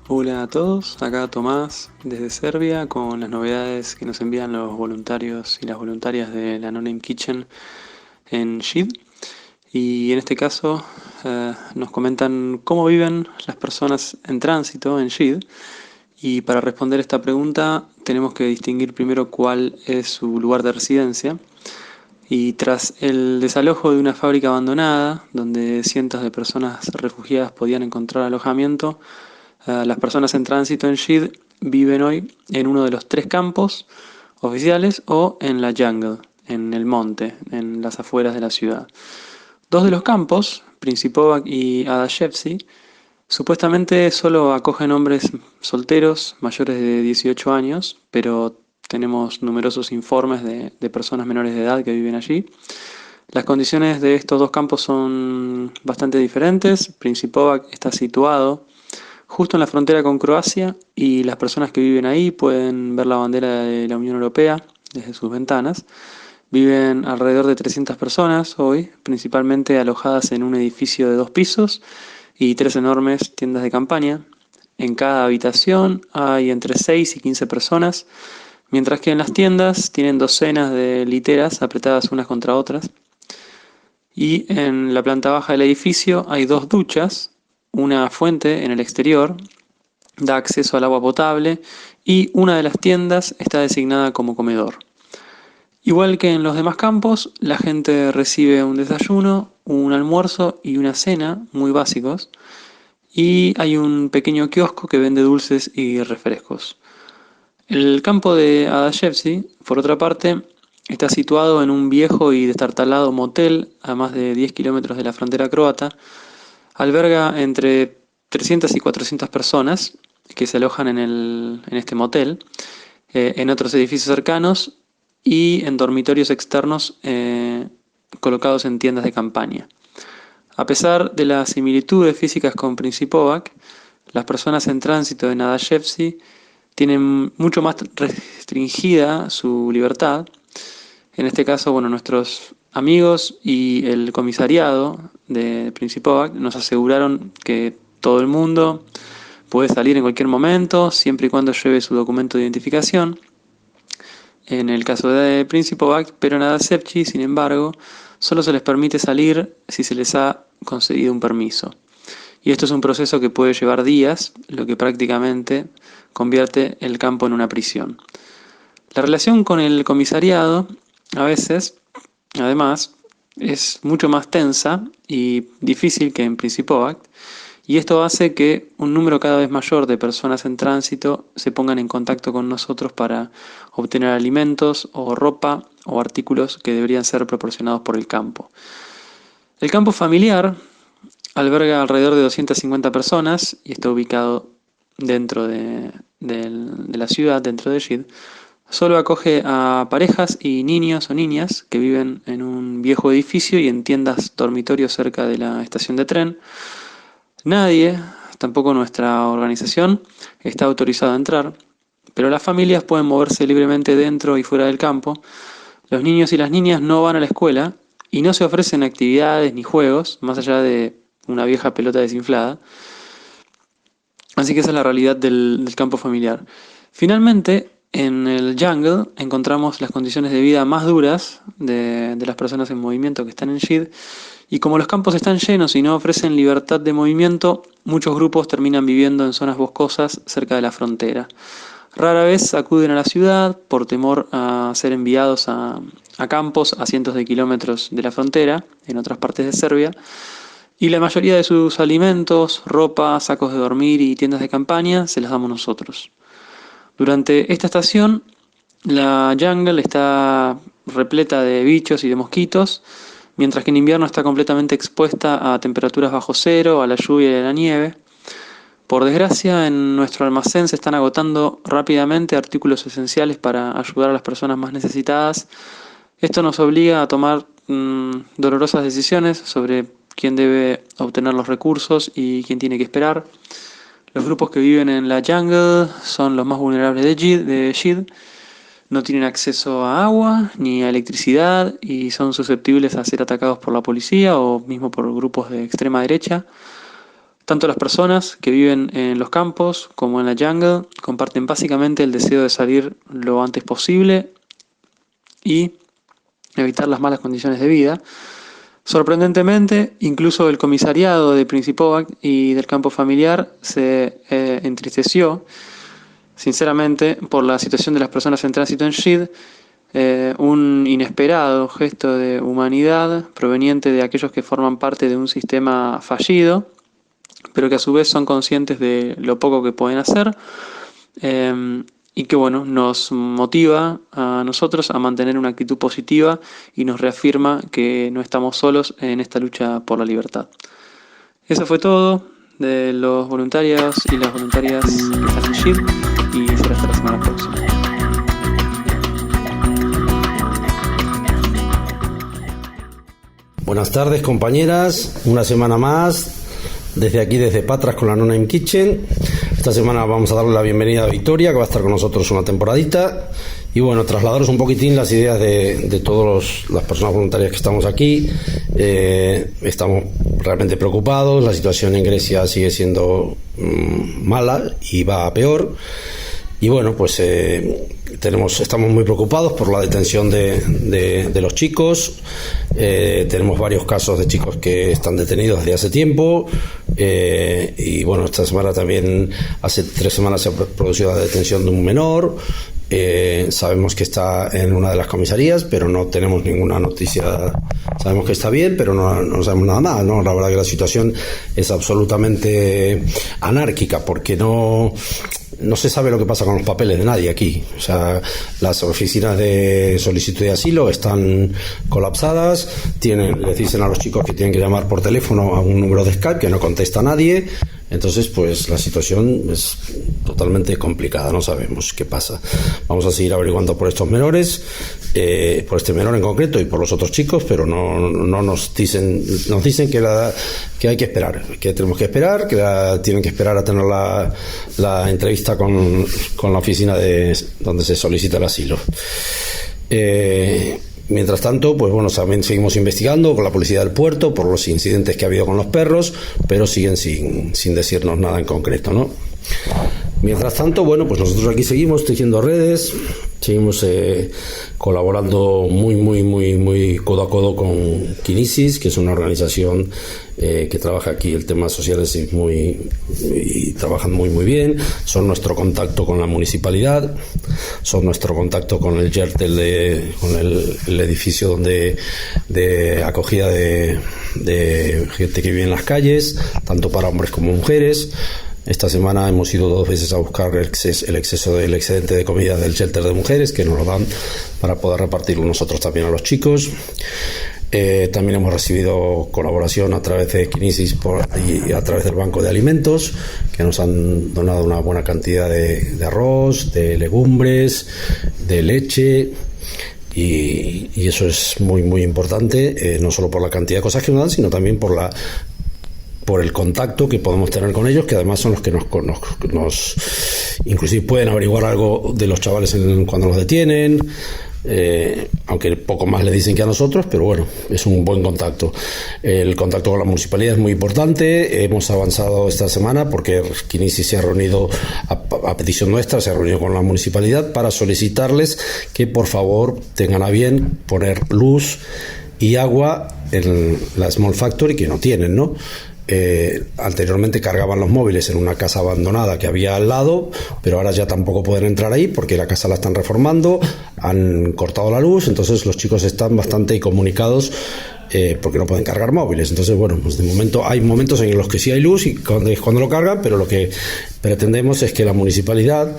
Hola a todos, acá Tomás desde Serbia con las novedades que nos envían los voluntarios y las voluntarias de la No Name Kitchen en Shid. Y en este caso nos comentan cómo viven las personas en tránsito en Shid. Y para responder esta pregunta tenemos que distinguir primero cuál es su lugar de residencia. Y tras el desalojo de una fábrica abandonada, donde cientos de personas refugiadas podían encontrar alojamiento, las personas en tránsito en Shid viven hoy en uno de los 3 campos oficiales o en la jungle, en el monte, en las afueras de la ciudad. 2 de los campos, Principovac y Adashevsi, supuestamente solo acogen hombres solteros mayores de 18 años, pero tenemos numerosos informes de personas menores de edad que viven allí. Las condiciones de estos 2 campos son bastante diferentes. Principovac está situado justo en la frontera con Croacia y las personas que viven ahí pueden ver la bandera de la Unión Europea desde sus ventanas. Viven alrededor de 300 personas hoy, principalmente alojadas en un edificio de 2 pisos y 3 enormes tiendas de campaña. En cada habitación hay entre 6 y 15 personas, mientras que en las tiendas tienen docenas de literas apretadas unas contra otras. Y en la planta baja del edificio hay 2 duchas, una fuente en el exterior, da acceso al agua potable y una de las tiendas está designada como comedor. Igual que en los demás campos, la gente recibe un desayuno, un almuerzo y una cena muy básicos, y hay un pequeño kiosco que vende dulces y refrescos. El campo de Adashevsi, por otra parte, está situado en un viejo y destartalado motel a más de 10 kilómetros de la frontera croata. Alberga entre 300 y 400 personas que se alojan en este motel, en otros edificios cercanos y en dormitorios externos colocados en tiendas de campaña. A pesar de las similitudes físicas con Principovac, las personas en tránsito en Adashevsi tienen mucho más restringida su libertad. En este caso, bueno, nuestros amigos y el comisariado de Principovac nos aseguraron que todo el mundo puede salir en cualquier momento, siempre y cuando lleve su documento de identificación. En el caso de Principovac, pero en Adashevsi, sin embargo, solo se les permite salir si se les ha concedido un permiso. Y esto es un proceso que puede llevar días, lo que prácticamente convierte el campo en una prisión. La relación con el comisariado, a veces, además, es mucho más tensa y difícil que en Principovac, y esto hace que un número cada vez mayor de personas en tránsito se pongan en contacto con nosotros para obtener alimentos o ropa o artículos que deberían ser proporcionados por el campo. El campo familiar alberga alrededor de 250 personas y está ubicado dentro de la ciudad, dentro de Shid. Solo acoge a parejas y niños o niñas que viven en un viejo edificio y en tiendas dormitorios cerca de la estación de tren. Nadie, tampoco nuestra organización, está autorizado a entrar, pero las familias pueden moverse libremente dentro y fuera del campo. Los niños y las niñas no van a la escuela y no se ofrecen actividades ni juegos, más allá de una vieja pelota desinflada. Así que esa es la realidad del campo familiar. Finalmente, en el jungle encontramos las condiciones de vida más duras de las personas en movimiento que están en Shid. Y como los campos están llenos y no ofrecen libertad de movimiento, muchos grupos terminan viviendo en zonas boscosas cerca de la frontera. Rara vez acuden a la ciudad por temor a ser enviados a campos a cientos de kilómetros de la frontera, en otras partes de Serbia, y la mayoría de sus alimentos, ropa, sacos de dormir y tiendas de campaña se las damos nosotros. Durante esta estación, la jungle está repleta de bichos y de mosquitos, mientras que en invierno está completamente expuesta a temperaturas bajo cero, a la lluvia y a la nieve. Por desgracia, en nuestro almacén se están agotando rápidamente artículos esenciales para ayudar a las personas más necesitadas. Esto nos obliga a tomar dolorosas decisiones sobre quién debe obtener los recursos y quién tiene que esperar. Los grupos que viven en la jungle son los más vulnerables de Shid. no tienen acceso a agua ni a electricidad y son susceptibles a ser atacados por la policía o mismo por grupos de extrema derecha. Tanto las personas que viven en los campos como en la jungle comparten básicamente el deseo de salir lo antes posible y evitar las malas condiciones de vida. Sorprendentemente, incluso el comisariado de Principovac y del campo familiar se entristeció, sinceramente, por la situación de las personas en tránsito en Shid, un inesperado gesto de humanidad proveniente de aquellos que forman parte de un sistema fallido, pero que a su vez son conscientes de lo poco que pueden hacer, y que bueno, nos motiva a nosotros a mantener una actitud positiva y nos reafirma que no estamos solos en esta lucha por la libertad. Eso fue todo de los voluntarios y las voluntarias que están en Shid, y será hasta la semana próxima. Buenas tardes, compañeras, una semana más desde aquí, desde Patras, con la No Name Kitchen. Esta semana vamos a darle la bienvenida a Victoria, que va a estar con nosotros una temporadita, y bueno, trasladaros un poquitín las ideas de todas las personas voluntarias que estamos aquí. Estamos realmente preocupados, la situación en Grecia sigue siendo mala y va a peor. Y bueno, pues estamos muy preocupados por la detención de los chicos. Tenemos varios casos de chicos que están detenidos desde hace tiempo. Y bueno, esta semana también, hace 3 semanas se ha producido la detención de un menor. Sabemos que está en una de las comisarías, pero no tenemos ninguna noticia. Sabemos que está bien, pero no sabemos nada más, ¿no? La verdad que la situación es absolutamente anárquica, porque no se sabe lo que pasa con los papeles de nadie aquí. O sea, las oficinas de solicitud de asilo están colapsadas, les dicen a los chicos que tienen que llamar por teléfono a un número de Skype que no contesta nadie. Entonces, pues la situación es totalmente complicada, no sabemos qué pasa. Vamos a seguir averiguando por estos menores, por este menor en concreto y por los otros chicos, pero no nos dicen que hay que esperar, que tenemos que esperar, que tienen que esperar a tener la entrevista con la oficina donde se solicita el asilo. Mientras tanto, pues bueno, también seguimos investigando con la policía del puerto por los incidentes que ha habido con los perros, pero siguen sin decirnos nada en concreto, ¿no? Mientras tanto, bueno, pues nosotros aquí seguimos tejiendo redes, seguimos colaborando muy codo a codo con Kinesis, que es una organización que trabaja aquí el tema sociales y trabajan muy bien. Son nuestro contacto con la municipalidad, son nuestro contacto con el Yertel, con el edificio de acogida de gente que vive en las calles, tanto para hombres como mujeres. Esta semana hemos ido 2 veces a buscar el excedente de comida del shelter de mujeres, que nos lo dan para poder repartirlo nosotros también a los chicos. También hemos recibido colaboración a través de Kinesis y a través del Banco de Alimentos, que nos han donado una buena cantidad de arroz, de legumbres, de leche. Y eso es muy importante, no solo por la cantidad de cosas que nos dan, sino también por el contacto que podemos tener con ellos, que además son los que nos inclusive pueden averiguar algo de los chavales cuando los detienen, aunque poco más le dicen que a nosotros, pero bueno, es un buen contacto. El contacto con la municipalidad es muy importante. Hemos avanzado esta semana porque Kinesis se ha reunido, a petición nuestra, se ha reunido con la municipalidad para solicitarles que por favor tengan a bien poner luz y agua en la Small Factory, que no tienen, ¿no? Anteriormente cargaban los móviles en una casa abandonada que había al lado, pero ahora ya tampoco pueden entrar ahí porque la casa la están reformando, han cortado la luz, entonces los chicos están bastante incomunicados porque no pueden cargar móviles. Entonces, bueno, pues de momento hay momentos en los que sí hay luz y es cuando lo cargan, pero lo que pretendemos es que la municipalidad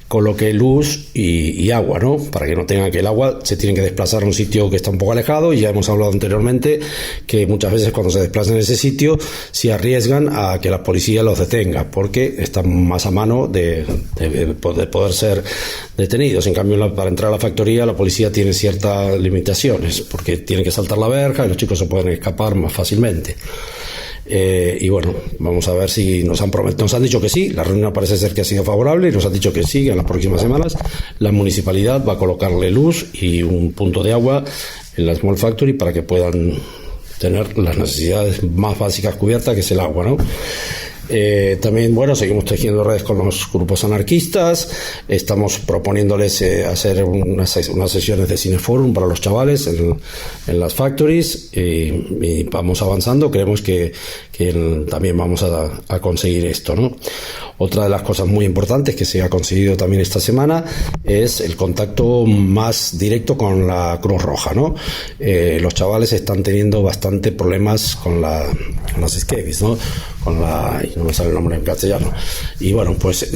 coloque luz y agua, ¿no? Para que no tengan que el agua se tienen que desplazar a un sitio que está un poco alejado, y ya hemos hablado anteriormente que muchas veces cuando se desplazan en ese sitio se arriesgan a que la policía los detenga porque están más a mano de poder ser detenidos. En cambio, para entrar a la factoría la policía tiene ciertas limitaciones porque tiene que saltar la verja y los chicos se pueden escapar más fácilmente. Y bueno, vamos a ver si nos han dicho que sí, la reunión parece ser que ha sido favorable y nos han dicho que sí, que en las próximas semanas la municipalidad va a colocarle luz y un punto de agua en la Small Factory para que puedan tener las necesidades más básicas cubiertas, que es el agua, ¿no? También, bueno, seguimos tejiendo redes con los grupos anarquistas, estamos proponiéndoles hacer unas sesiones de cineforum para los chavales en las factories y vamos avanzando, creemos que también vamos a conseguir esto, ¿no? Otra de las cosas muy importantes que se ha conseguido también esta semana es el contacto más directo con la Cruz Roja, ¿no? Los chavales están teniendo bastante problemas con las scabies, ¿no? No me sale el nombre en castellano. Y bueno, pues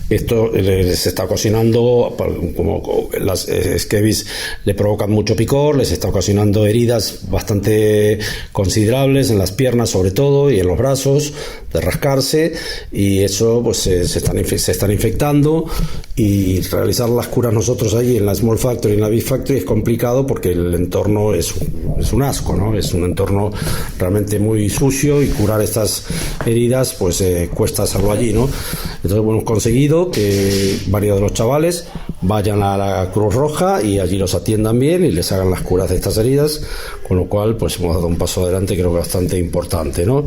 esto les está ocasionando, como las scabies le provocan mucho picor, les está ocasionando heridas bastante considerables en las piernas sobre todo y en los brazos de rascarse, y eso pues se están infectando, y realizar las curas nosotros allí en la Small Factory y en la Big Factory es complicado porque el entorno es un asco, ¿no? Es un entorno realmente muy sucio y curar estas heridas pues cuesta hacerlo allí, ¿no? Entonces, bueno, hemos conseguido que varios de los chavales vayan a la Cruz Roja y allí los atiendan bien y les hagan las curas de estas heridas, con lo cual pues hemos dado un paso adelante, creo que bastante importante, ¿no?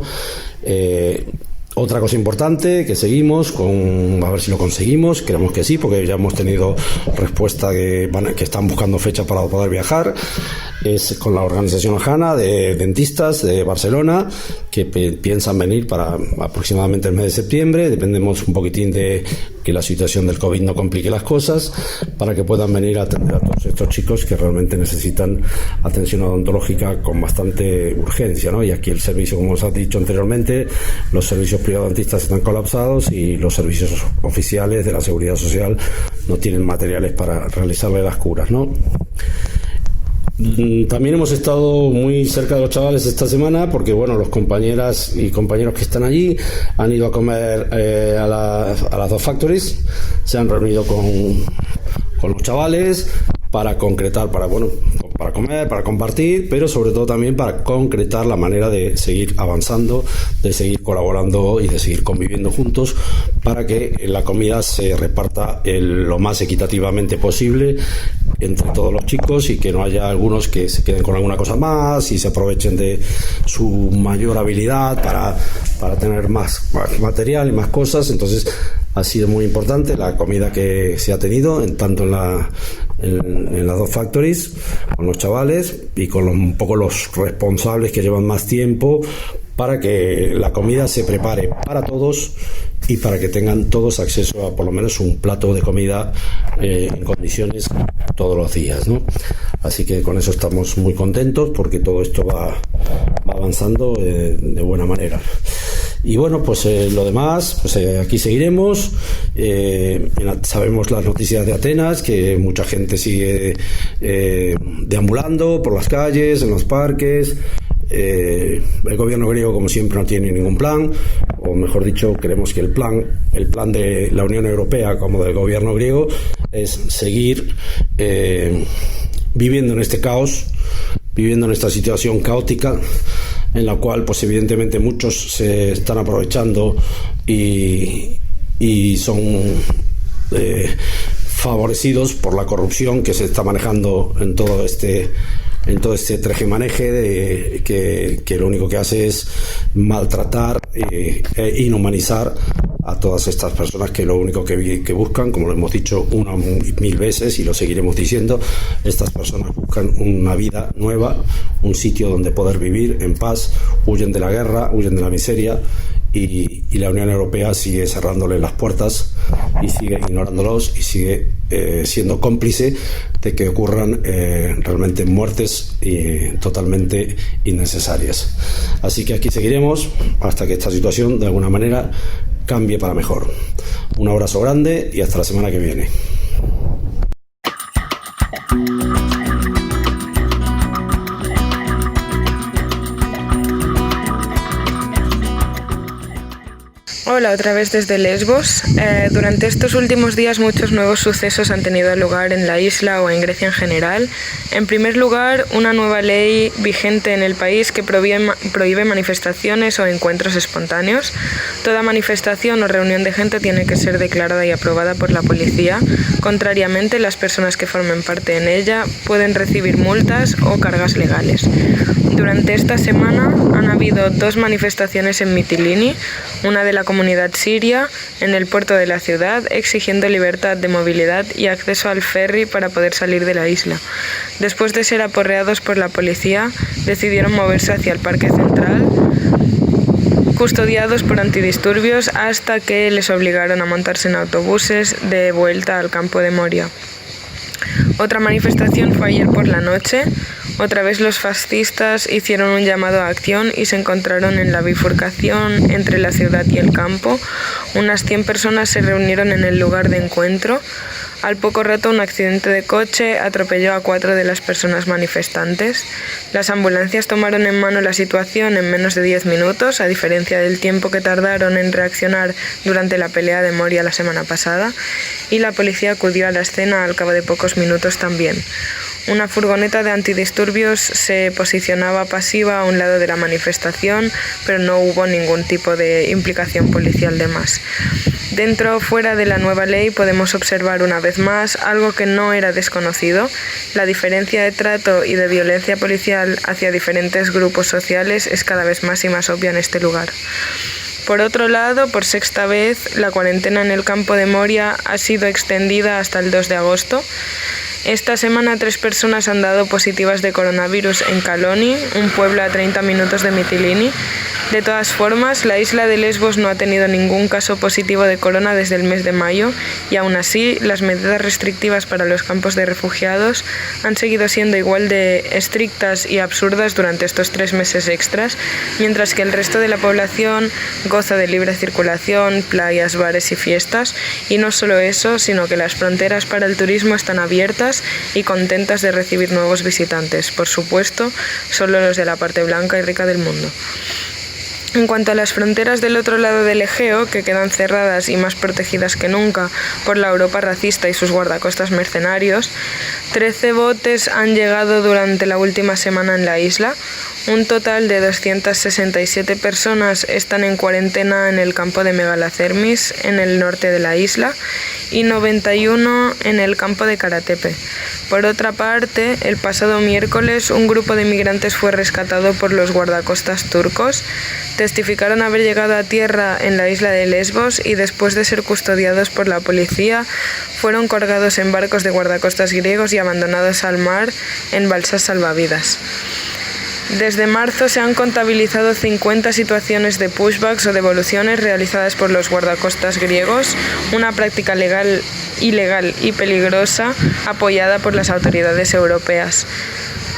Otra cosa importante que seguimos a ver si lo conseguimos, creemos que sí, porque ya hemos tenido respuesta que están buscando fecha para poder viajar, es con la organización AJANA de dentistas de Barcelona, que piensan venir para aproximadamente el mes de septiembre. Dependemos un poquitín de que la situación del COVID no complique las cosas, para que puedan venir a atender a todos estos chicos que realmente necesitan atención odontológica con bastante urgencia, ¿no? Y aquí el servicio, como os he dicho anteriormente, los servicios privados dentistas están colapsados y los servicios oficiales de la Seguridad Social no tienen materiales para realizarle las curas, ¿no? También hemos estado muy cerca de los chavales esta semana porque, bueno, los compañeras y compañeros que están allí han ido a comer a las dos factories, se han reunido con los chavales para concretar, para comer, para compartir, pero sobre todo también para concretar la manera de seguir avanzando, de seguir colaborando y de seguir conviviendo juntos para que la comida se reparta lo más equitativamente posible entre todos los chicos y que no haya algunos que se queden con alguna cosa más y se aprovechen de su mayor habilidad para tener más material y más cosas. Entonces ha sido muy importante la comida que se ha tenido tanto en las dos factories con los chavales y con un poco los responsables que llevan más tiempo, para que la comida se prepare para todos y para que tengan todos acceso a por lo menos un plato de comida en condiciones todos los días, ¿no? Así que con eso estamos muy contentos porque todo esto va avanzando de buena manera. Y bueno, pues lo demás, pues aquí seguiremos. Sabemos las noticias de Atenas, que mucha gente sigue deambulando por las calles, en los parques. El gobierno griego, como siempre, no tiene ningún plan, o mejor dicho, creemos que el plan de la Unión Europea como del gobierno griego es seguir viviendo en este caos, viviendo en esta situación caótica, en la cual pues evidentemente muchos se están aprovechando y son favorecidos por la corrupción que se está manejando en todo este tejemaneje que lo único que hace es maltratar e inhumanizar a todas estas personas que lo único que buscan, como lo hemos dicho una y mil veces y lo seguiremos diciendo, estas personas buscan una vida nueva, un sitio donde poder vivir en paz, huyen de la guerra, huyen de la miseria, y la Unión Europea sigue cerrándoles las puertas y sigue ignorándolos y sigue siendo cómplice de que ocurran realmente muertes totalmente innecesarias. Así que aquí seguiremos hasta que esta situación de alguna manera cambie para mejor. Un abrazo grande y hasta la semana que viene. Hola, otra vez desde Lesbos. Durante estos últimos días muchos nuevos sucesos han tenido lugar en la isla o en Grecia en general. En primer lugar, una nueva ley vigente en el país que prohíbe manifestaciones o encuentros espontáneos. Toda manifestación o reunión de gente tiene que ser declarada y aprobada por la policía. Contrariamente, las personas que formen parte en ella pueden recibir multas o cargas legales. Durante esta semana han habido 2 manifestaciones en Mitilini, una de la comunidad siria en el puerto de la ciudad, exigiendo libertad de movilidad y acceso al ferry para poder salir de la isla. Después de ser aporreados por la policía, decidieron moverse hacia el parque central, custodiados por antidisturbios hasta que les obligaron a montarse en autobuses de vuelta al campo de Moria. Otra manifestación fue ayer por la noche. Otra vez los fascistas hicieron un llamado a acción y se encontraron en la bifurcación entre la ciudad y el campo. Unas 100 personas se reunieron en el lugar de encuentro. Al poco rato, un accidente de coche atropelló a 4 de las personas manifestantes. Las ambulancias tomaron en mano la situación en menos de 10 minutos, a diferencia del tiempo que tardaron en reaccionar durante la pelea de Moria la semana pasada, y la policía acudió a la escena al cabo de pocos minutos también. Una furgoneta de antidisturbios se posicionaba pasiva a un lado de la manifestación, pero no hubo ningún tipo de implicación policial de más. Dentro o fuera de la nueva ley podemos observar una vez más algo que no era desconocido: la diferencia de trato y de violencia policial hacia diferentes grupos sociales es cada vez más y más obvia en este lugar. Por otro lado, por 6ª vez, la cuarentena en el campo de Moria ha sido extendida hasta el 2 de agosto. Esta semana 3 personas han dado positivas de coronavirus en Kaloni, un pueblo a 30 minutos de Mitilini. De todas formas, la isla de Lesbos no ha tenido ningún caso positivo de corona desde el mes de mayo, y aún así las medidas restrictivas para los campos de refugiados han seguido siendo igual de estrictas y absurdas durante estos 3 meses extras, mientras que el resto de la población goza de libre circulación, playas, bares y fiestas. Y no solo eso, sino que las fronteras para el turismo están abiertas y contentas de recibir nuevos visitantes, por supuesto, solo los de la parte blanca y rica del mundo. En cuanto a las fronteras del otro lado del Egeo, que quedan cerradas y más protegidas que nunca por la Europa racista y sus guardacostas mercenarios, 13 botes han llegado durante la última semana en la isla. Un total de 267 personas están en cuarentena en el campo de Megalacermis, en el norte de la isla, y 91 en el campo de Karatepe. Por otra parte, el pasado miércoles un grupo de migrantes fue rescatado por los guardacostas turcos. Testificaron haber llegado a tierra en la isla de Lesbos y, después de ser custodiados por la policía, fueron colgados en barcos de guardacostas griegos y abandonados al mar en balsas salvavidas. Desde marzo se han contabilizado 50 situaciones de pushbacks o devoluciones realizadas por los guardacostas griegos, una práctica ilegal y peligrosa apoyada por las autoridades europeas.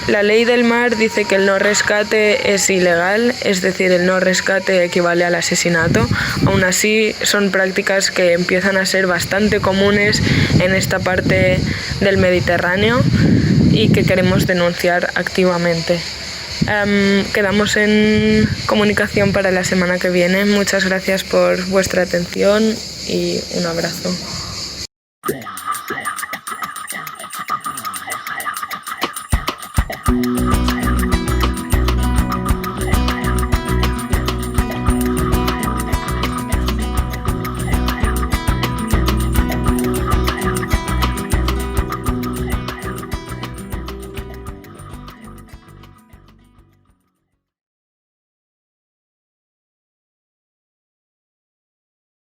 La ley del mar dice que el no rescate es ilegal, es decir, el no rescate equivale al asesinato. Aún así, son prácticas que empiezan a ser bastante comunes en esta parte del Mediterráneo y que queremos denunciar activamente. Quedamos en comunicación para la semana que viene. Muchas gracias por vuestra atención y un abrazo.